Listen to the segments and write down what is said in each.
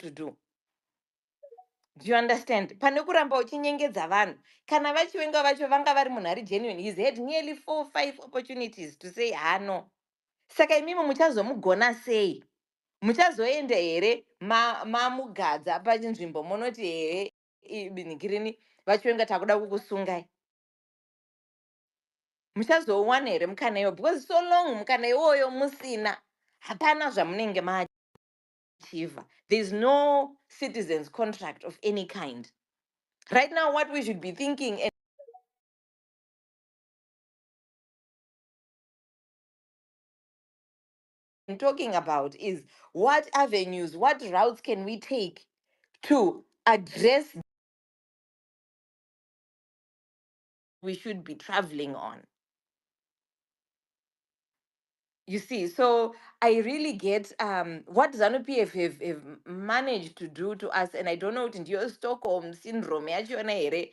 to do. Do you understand? Pane kuramba uchinyengedza vanhu. Kana vachivenga vacho vanga vari munhu ari genuine. He's had nearly 4 or 5 opportunities to say no. Saka imimi muchazomugona sei? Muchazoenda here mamugadza pachinzvimbo munoti here binhikirini vachivenga takuda kukusungai. Muchazouwana here mukana iwo, because so long mukana iwoyo musina, hapana zvamunenge maachievha. There's no citizens contract of any kind. Right now, what we should be thinking and talking about is what avenues, what routes can we take to address we should be traveling on. You see, so I really get what ZANU-PF have managed to do to us, and I don't know, in your Stockholm syndrome, yachona here,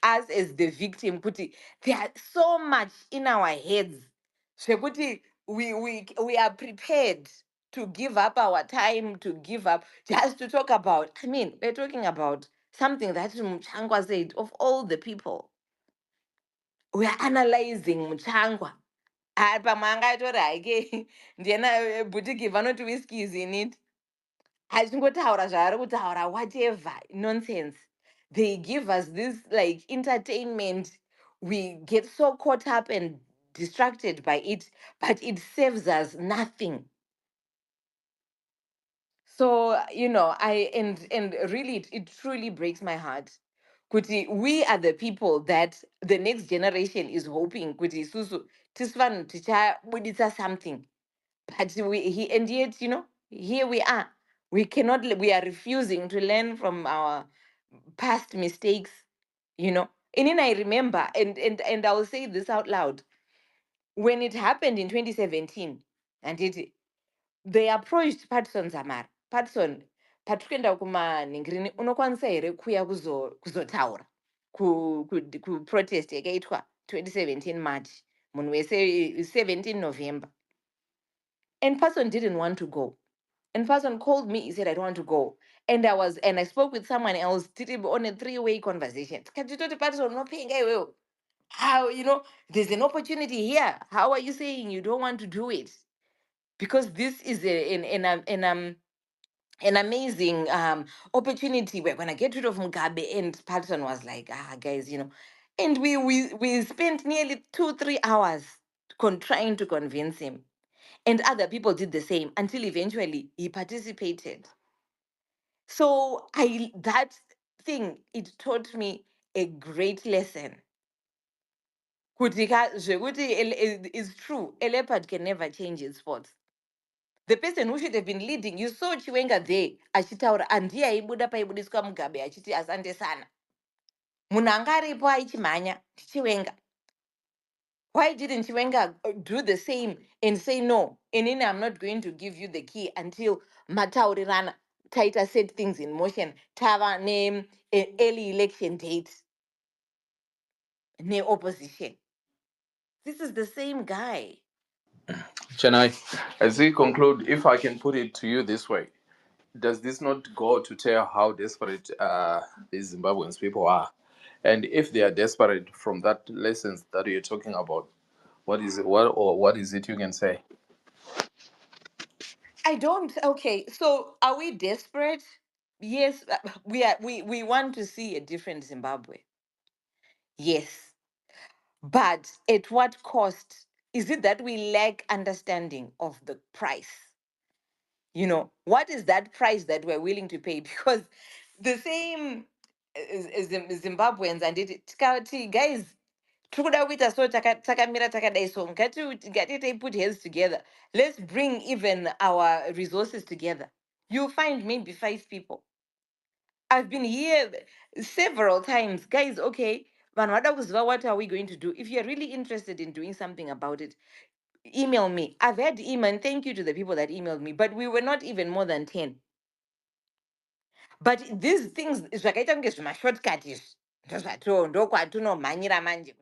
us as the victim, kuti there so much in our heads. Zvekuti we are prepared to give up our time, to give up, just to talk about. I mean, we're talking about something that Muchangwa said, of all the people. We are analyzing Muchangwa. Pamwe angaitori hake ndiyena bhutiki vanoti whisky is in it. Achingotaura zvaari kutaura, whatever nonsense. They give us this like entertainment. We get so caught up and distracted by it, but it serves us nothing. So, I and really it truly breaks my heart. Kuti we are the people that the next generation is hoping kuti susu tisvan tichabuditsa something. But and yet, here we are. We cannot, we are refusing to learn from our past mistakes, And then I remember, and I will say this out loud. When it happened in 2017, and they approached Patson Zamar. Patson, patikenda kumanhingirini, unokwanisa here kuya kuzotaura kuprotest yakaitwa 2017 March, munhu wese 17 November. And person didn't want to go. And person called me, he said, I don't want to go. And I spoke with someone else, on a 3-way conversation. How, there's an opportunity here. How are you saying you don't want to do it? Because this is an amazing opportunity. We're gonna get rid of Mugabe. And Patson was like, guys, And we spent nearly 2-3 hours trying to convince him. And other people did the same until eventually he participated. So that thing, it taught me a great lesson. It's true, a leopard can never change its spots. The person who should have been leading, you saw Chiwenga there, achitaura, andiye aibuda paibudiswa Mugabe, achiti asante sana. Munhu anga aripo aichimhanya, Chiwenga. Why didn't Chiwenga do the same and say no? And then I'm not going to give you the key until mataurirana taita set things in motion. Tava name early election date. Ne opposition. This is the same guy. Chennai, as we conclude, if I can put it to you this way, does this not go to tell how desperate these Zimbabweans people are? And if they are desperate from that lessons that you're talking about, what is it you can say? I don't. Okay, so are we desperate? Yes, we are. We want to see a different Zimbabwe. Yes, but at what cost? Is it that we lack understanding of the price? What is that price that we're willing to pay? Because the same Zimbabweans and tikati guys, tikuda kuita so takamira takadai so ngati put heads together. Let's bring even our resources together. You'll find maybe 5 people. I've been here several times. Guys, okay, vanhu vada kuziva what are we going to do? If you're really interested in doing something about it, email me. I've had email, and thank you to the people that emailed me, but we were not even more than 10. But these things zvakaita kunge zvimashortcut izvi ndozvatinomhanyira manje.